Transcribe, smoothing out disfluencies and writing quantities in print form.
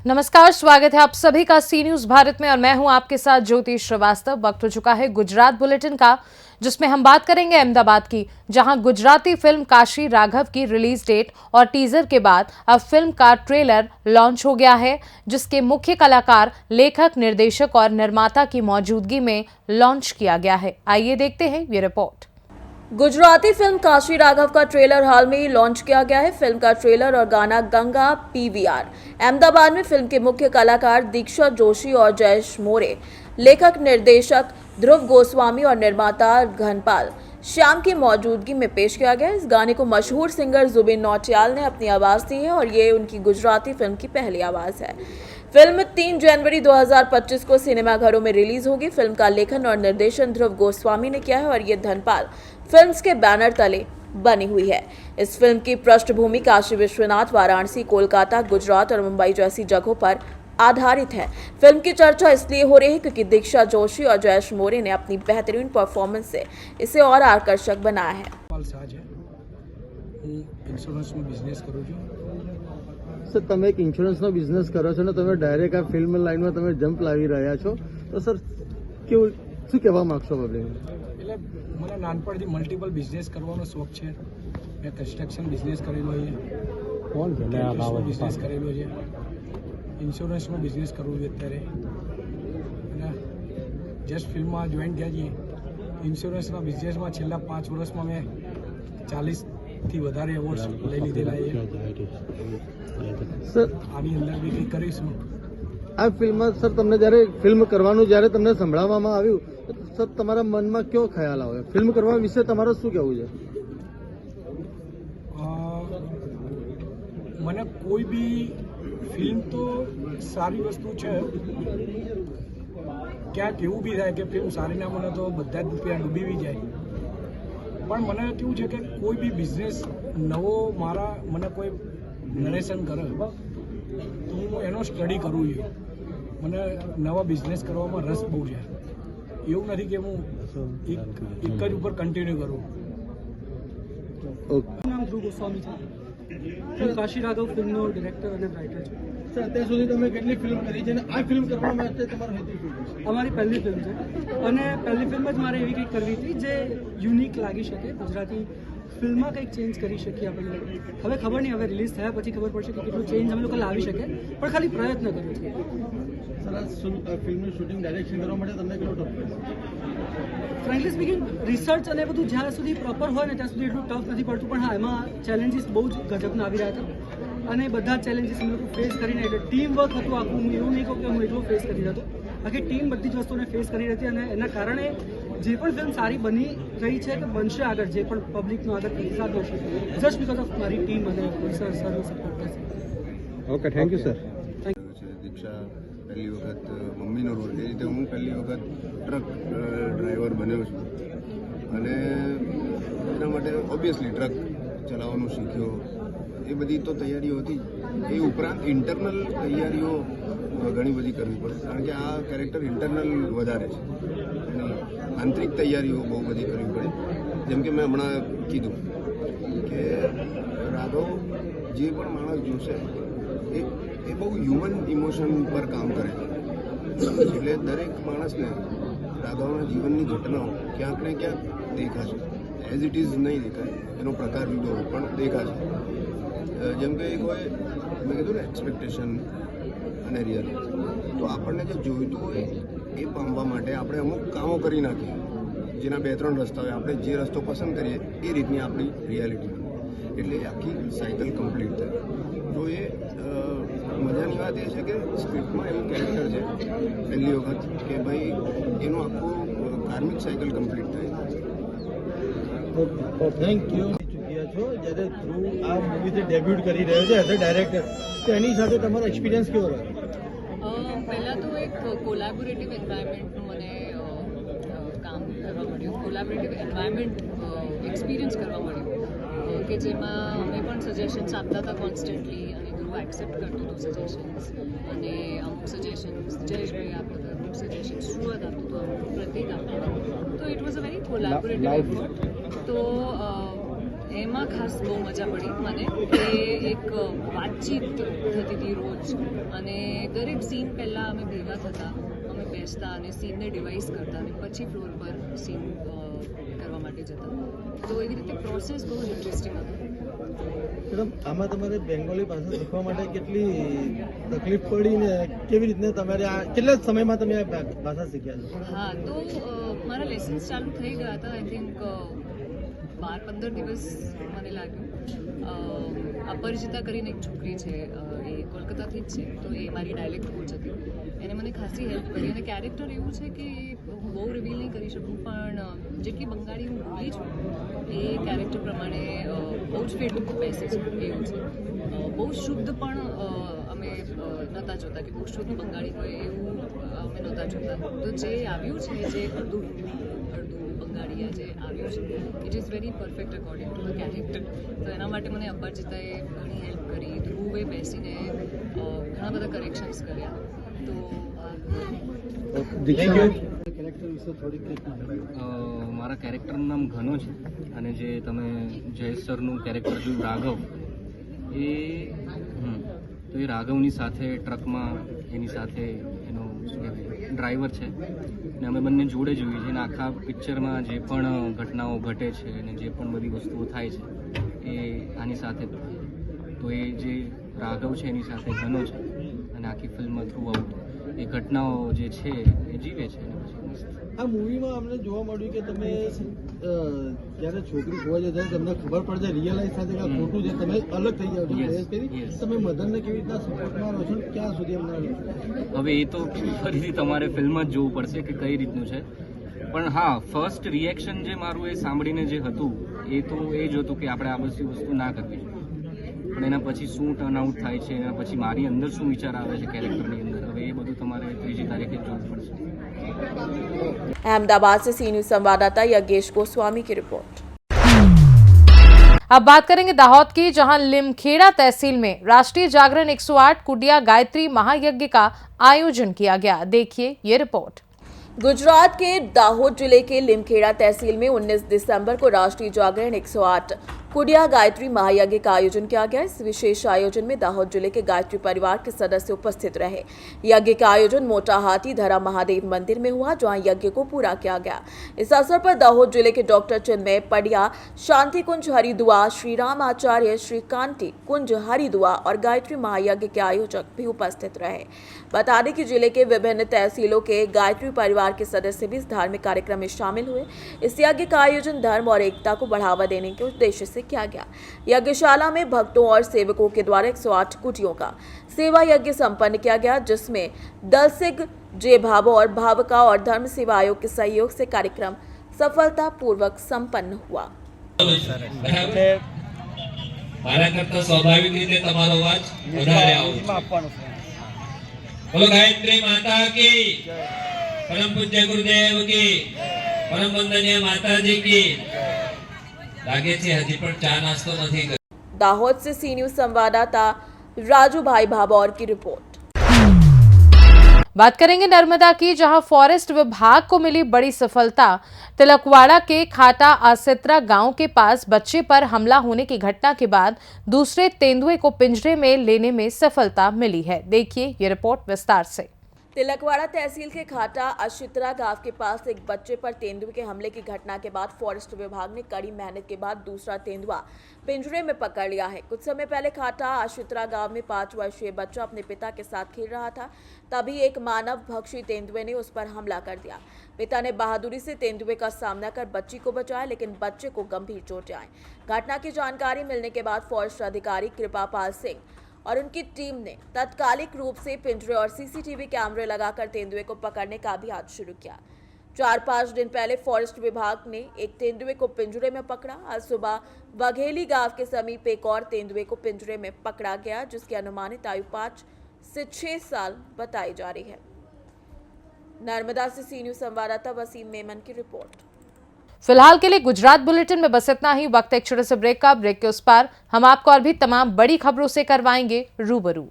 नमस्कार, स्वागत है आप सभी का सी न्यूज भारत में और मैं हूं आपके साथ ज्योति श्रीवास्तव। वक्त हो चुका है गुजरात बुलेटिन का, जिसमें हम बात करेंगे अहमदाबाद की, जहां गुजराती फिल्म काशी राघव की रिलीज डेट और टीजर के बाद अब फिल्म का ट्रेलर लॉन्च हो गया है, जिसके मुख्य कलाकार, लेखक, निर्देशक और निर्माता की मौजूदगी में लॉन्च किया गया है। आइए देखते हैं ये रिपोर्ट। गुजराती फिल्म काशी राघव का ट्रेलर हाल में ही लॉन्च किया गया है। फिल्म का ट्रेलर और गाना गंगा पीवीआर। अहमदाबाद में फिल्म के मुख्य कलाकार दीक्षा जोशी और जयेश मोरे, लेखक निर्देशक ध्रुव गोस्वामी और निर्माता घनपाल श्याम की मौजूदगी में पेश किया गया। इस गाने को मशहूर सिंगर जुबिन नौटियाल ने अपनी आवाज दी है और ये उनकी गुजराती फिल्म की पहली आवाज है। फिल्म 3 जनवरी 2025 को सिनेमाघरों में रिलीज होगी। फिल्म का लेखन और निर्देशन ध्रुव गोस्वामी ने किया है और ये धनपाल फिल्म्स के बैनर तले बनी हुई है। इस फिल्म की पृष्ठभूमि काशी विश्वनाथ, वाराणसी, कोलकाता, गुजरात और मुंबई जैसी जगहों पर आधारित है। फिल्म की चर्चा इसलिए हो रही है क्योंकि दीक्षा जोशी और जयेश मोरे ने अपनी बेहतरीन परफॉर्मेंस से इसे और आकर्षक बनाया है। સર, તમે એક ઇન્સ્યોરન્સનો બિઝનેસ કરો છો ને તમે ડાયરેક્ટ આ ફિલ્મ લાઈનમાં તમે જમ્પ લાવી રહ્યા છો, તો સર કેવું શું કહેવા માંગશો પબ્લિકને? એટલે મને નાનપણથી મલ્ટિપલ બિઝનેસ કરવાનો શોખ છે. મેં કન્સ્ટ્રક્શન બિઝનેસ કરેલો છે, બિઝનેસ કરેલો છે, ઇન્સ્યોરન્સનો બિઝનેસ કરવું છે અત્યારે, અને જસ્ટ ફિલ્મમાં જોઈન થયા છીએ. ઇન્સ્યોરન્સના બિઝનેસમાં છેલ્લા 5 વર્ષમાં મેં 40થી વધારે એવોર્ડ્સ લઈ લીધેલા છે. સર, આની અંદર બી કંઈ કરીશું. આ ફિલ્મમાં સર તમને જ્યારે ફિલ્મ કરવાનું જ્યારે તમને સંભળાવવામાં આવ્યું, સર તમારા મનમાં કયો ખ્યાલ આવે? ફિલ્મ કરવા વિશે તમારું શું કહેવું છે? મને કોઈ બી ફિલ્મ તો સારી વસ્તુ છે. ક્યાંક એવું બી થાય કે ફિલ્મ સારી ના બને તો બધા જ રૂપિયા ડૂબી બી જાય. પણ મને કેવું છે કે કોઈ બી બિઝનેસ નવો મને કોઈ નરેશન કરે તો હું એનો સ્ટડી કરું છું. મને નવા બિઝનેસ કરવામાં રસ બહુ છે. એવું નથી કે હું એક જ ઉપર કન્ટિન્યુ કરું. નામ ધ્રુવ ગોસ્વામી છે. હું કાશી રાઘવ ફિલ્મનો ડિરેક્ટર અને રાઇટર છું. સર, અત્યાર સુધી તમે કેટલી ફિલ્મ કરી છે અને આ ફિલ્મ કરવા માટે તમારો હેતુ શું છે? અમારી પહેલી ફિલ્મ છે અને પહેલી ફિલ્મ જ મારે એવી કંઈક કરવી હતી જે યુનિક લાગી શકે, ગુજરાતી ફિલ્મમાં કંઈક ચેન્જ કરી શકીએ આપણે. હવે ખબર નહીં, હવે રિલીઝ થયા પછી ખબર પડશે કે કેટલું ચેન્જ અમે લોકો લાવી શકે, પણ ખાલી પ્રયત્ન કર્યો છે. સર, આ ફિલ્મનું શૂટિંગ ડાયરેક્શન કરવા માટે તમને કેટલો ટફ પડે? ફ્રેન્કલી સ્પીકિંગ, રિસર્ચ અને બધું જ્યાં સુધી પ્રોપર હોય ને ત્યાં સુધી એટલું ટફ નથી પડતું, પણ હા, એમાં ચેલેન્જીસ બહુ જ ગજબના આવી રહ્યા હતા અને બધા ચેલેન્જીસ અમે લોકો ફેસ કરીને, એટલે ટીમ વર્ક હતું આખું. હું એવું નહીં કહું કે હું એકલો ફેસ કરી રહ્યો હતો, આખી ટીમ બધી જ વસ્તુને ફેસ કરી રહી હતી અને એના કારણે જે પણ ફિલ્મ સારી બની રહી છે કે બનશે આગળ, જે પણ પબ્લિકનો આગળ પ્રતિસાદ મળશે, જસ્ટ બીકોઝ ઓફ મારી ટીમ અને સરનો સપોર્ટ થશે. Okay, thank you sir. Diksha પહેલી વખત મમ્મીનો રોલ, એ રીતે હું પહેલી વખત ટ્રક ડ્રાઈવર બન્યો છું અને એના માટે ઓબ્વિયસલી ટ્રક ચલાવવાનું શીખ્યો. એ બધી તો તૈયારીઓ હતી. એ ઉપરાંત ઇન્ટરનલ તૈયારીઓ ઘણી બધી કરવી પડે, કારણ કે આ કેરેક્ટર ઇન્ટરનલ વધારે છે અને આંતરિક તૈયારીઓ બહુ બધી કરવી પડે. જેમ કે મેં હમણાં કીધું કે રાઘવ જે પણ માણસ જોશે એ બહુ હ્યુમન ઇમોશન પર કામ કરે છે. એટલે દરેક માણસને રાઘવના જીવનની ઘટનાઓ ક્યાંક ને ક્યાંક દેખાશે. એઝ ઇટ ઇઝ નહીં દેખાય, એનો પ્રકાર જુદો પણ દેખાશે. જેમ કે એક હોય, મેં કીધું ને, એક્સપેક્ટેશન અને રિયાલિટી. તો આપણને જે જોઈતું હોય એ પામવા માટે આપણે અમુક કામો કરી નાખીએ, જેના 2-3 રસ્તા હોય. આપણે જે રસ્તો પસંદ કરીએ એ રીતની આપણી રિયાલિટી બને, એટલે આખી સાયકલ કમ્પ્લીટ થાય. તો એ મજાની વાત એ છે કે સ્ક્રિપ્ટમાં એવું કેરેક્ટર છે પહેલી વખત કે ભાઈ એનું આખું કાર્મિક સાયકલ કમ્પ્લીટ થાય. Thank you. ચૂક્યા છો જ્યારે થ્રુ આ મૂવીથી ડેબ્યુટ કરી રહ્યો છે એઝ અ ડાયરેક્ટર, તો એની સાથે તમારો એક્સપિરિયન્સ કેવો રહ્યો? પહેલાં તો એક કોલાબોરેટિવ એન્વાયરમેન્ટનું મને કામ કરવા મળ્યું, કોલાબોરેટિવ એન્વાયરમેન્ટ એક્સપિરિયન્સ કરવા મળ્યું કે જેમાં અમે પણ સજેશન્સ આપતા હતા કોન્સ્ટન્ટલી અને ધ્રુવ એક્સેપ્ટ કરતું હતું સજેશન્સ, અને અમુક સજેશન્સ જયેશભાઈ આપતા હતા, અમુક સજેશન્સ ધ્રુવ કોલાબોરેટિવ એફર્ટ તો એમાં ખાસ બહુ મજા પડી મને કે એક વાતચીત થતી હતી રોજ અને દરેક સીન પહેલાં અમે ભેગા થતા, અમે બેસતા અને સીનને ડિવાઇસ કરતા અને પછી ફ્લોર પર સીન કરવા માટે જતા. તો એવી રીતે પ્રોસેસ બહુ જ ઇન્ટરેસ્ટિંગ હતો. મેડમ, આમાં તમારે બેંગોલી ભાષા શીખવા માટે કેટલી તકલીફ પડી ને કેવી રીતના તમારે આ કેટલા સમયમાં તમે આ ભાષા શીખ્યા છો? હા, તો મારા લેસન્સ ચાલુ થઈ ગયા હતા. આઈ થિંક 12-15 દિવસ મને લાગ્યું. અપરિચિતા કરીને એક છોકરી છે, એ કોલકાતાથી જ છે, તો એ મારી ડાયલેક્ટ કોચ હતી. એને મને ખાસી હેલ્પ કરી અને કેરેક્ટર એવું છે કે હું બહુ રિવીલ નહીં કરી શકું, પણ જેટલી બંગાળી હું બોલી છું એ કેરેક્ટર પ્રમાણે બહુ જ ફિટ બેસે છે એવું છે. બહુ શુદ્ધ પણ અમે નહોતા જોતા કે બહુ શુદ્ધ બંગાળી હોય એવું અમે નહોતા જોતા. તો જે આવ્યું છે, જે અડધું બંગાળી જે આવ્યું છે, it is very perfect according to the character. તો એના માટે મને અપરિચિતાએ ઘણી હેલ્પ કરી. ધ્રુવે બેસીને ઘણા બધા કરેક્શન્સ કર્યા. તો મારા કેરેક્ટરનું નામ ઘનો છે અને જે તમે જયેશ સરનું કેરેક્ટર જોયું રાઘવ, એ તો એ રાઘવની સાથે ટ્રકમાં એની સાથે એનો શું કહેવાય ડ્રાઈવર છે ને અમે બંને જોડે જોઈએ છીએ અને આખા પિક્ચરમાં જે પણ ઘટનાઓ ઘટે છે અને જે પણ બધી વસ્તુઓ થાય છે એ આની સાથે જ થાય. તો એ જે રાઘવ છે એની સાથે ઘનો છે અને આખી ફિલ્મમાં થ્રુ આઉટ એ ઘટનાઓ જે છે એ જીવે છે. અને પછી મસ્ત આ મૂવીમાં અમને જોવા મળ્યું કે તમે જ્યારે છોકરી ખોવાઈ જાય ત્યારે તમને ખબર પડે છે રિયલાઇઝ થાય છે કે આ ખોટું છે, તમે અલગ થઈ જાઓ છો. Yes, કરી yes. તમે મધરને કેવી રીતના સપોર્ટમાં રહો છો, ક્યાં સુધી એમના હવે એ તો ફરીથી તમારે ફિલ્મ જ જોવું પડશે કે કઈ રીતનું છે. પણ હા, ફર્સ્ટ રિએક્શન જે મારું એ સાંભળીને જે હતું એ તો એ જ હતું કે આપણે આ બધી વસ્તુ ના કરવી જોઈએ. પણ એના પછી શું ટર્ન આઉટ થાય છે, એના પછી મારી અંદર શું વિચાર આવે છે કેરેક્ટરની અંદર, હવે એ બધું તમારે 3જી તારીખે જોવું પડશે. अहमदाबाद से सी न्यूज संवाददाता यज्ञेश गोस्वामी की रिपोर्ट। अब बात करेंगे दाहोद की, जहां लिमखेड़ा तहसील में राष्ट्रीय जागरण 108 कुडिया गायत्री महायज्ञ का आयोजन किया गया। देखिए ये रिपोर्ट। गुजरात के दाहोद जिले के लिमखेड़ा तहसील में 19 दिसंबर को राष्ट्रीय जागरण 108 कुडिया गायत्री महायज्ञ का आयोजन किया गया। इस विशेष आयोजन में दाहोद जिले के गायत्री परिवार के सदस्य उपस्थित रहे। यज्ञ का आयोजन मोटा हाथी धरा महादेव मंदिर में हुआ, जहां यज्ञ को पूरा किया गया। इस अवसर पर दाहोद जिले के डॉक्टर चिन्मय पडिया, शांति कुंज हरिदुआ, श्री राम आचार्य, श्री कांति कुंज हरिदुआ और गायत्री महायज्ञ के आयोजक भी उपस्थित रहे। बता दें कि जिले के विभिन्न तहसीलों के गायत्री परिवार के सदस्य भी इस धार्मिक कार्यक्रम में शामिल हुए। इस यज्ञ का आयोजन धर्म और एकता को बढ़ावा देने के उद्देश्य से किया गया। यज्ञशाला में भक्तों और सेवकों के द्वारा 108 कुटियों का सेवा यज्ञ संपन्न किया गया, जिसमें दलसिंह जे भाभो और भावका और धर्म सेवा आयोग के सहयोग से कार्यक्रम सफलतापूर्वक संपन्न हुआ। મારા કરતા સ્વાભાવિક રીતે તમારો અવાજ વધારે આવશે. બોલો ગાયત્રી માતા की, परम पूज्य गुरुदेव की, परम वंदनीय माताजी की. लागे છે હજી પણ ચા નાસ્તો નથી કર્યો. दाहोद से सी न्यूज संवाददाता राजू भाई भाभौर की रिपोर्ट। बात करेंगे नर्मदा की, जहां फॉरेस्ट विभाग को मिली बड़ी सफलता। तिलकवाड़ा के खाटा आसित्रा गांव के पास बच्चे पर हमला होने की घटना के बाद दूसरे तेंदुए को पिंजरे में लेने में सफलता मिली है। देखिए ये रिपोर्ट विस्तार से। तिलकवाड़ा तहसील के खाटा अशित्रा गांव के पास एक बच्चे पर तेंदुए के हमले की घटना के बाद फॉरेस्ट विभाग ने कड़ी मेहनत के बाद दूसरा तेंदुआ पिंजरे में पकड़ लिया है। कुछ समय पहले खाटा अशित्रा गांव में 5 वर्षीय बच्चा अपने पिता के साथ खेल रहा था, तभी एक मानव भक्षी तेंदुए ने उस पर हमला कर दिया। पिता ने बहादुरी से तेंदुए का सामना कर बच्ची को बचाया, लेकिन बच्चे को गंभीर चोटें आई। घटना की जानकारी मिलने के बाद फॉरेस्ट अधिकारी कृपापाल सिंह और उनकी टीम ने तात्कालिक रूप से पिंजरे और सीसीटीवी कैमरे लगाकर तेंदुए को पकड़ने का अभियान शुरू किया। 4-5 दिन पहले फॉरेस्ट विभाग ने एक तेंदुए को पिंजरे में पकड़ा। आज सुबह बघेली गांव के समीप एक और तेंदुए को पिंजरे में पकड़ा गया, जिसकी अनुमानित आयु 5 से 6 साल बताई जा रही है। नर्मदा से सी न्यूज संवाददाता वसीम मेमन की रिपोर्ट। फिलहाल के लिए गुजरात बुलेटिन में बस इतना ही। वक्त एक छोटे से ब्रेक का। ब्रेक के उस पार हम आपको और भी तमाम बड़ी खबरों से करवाएंगे रूबरू।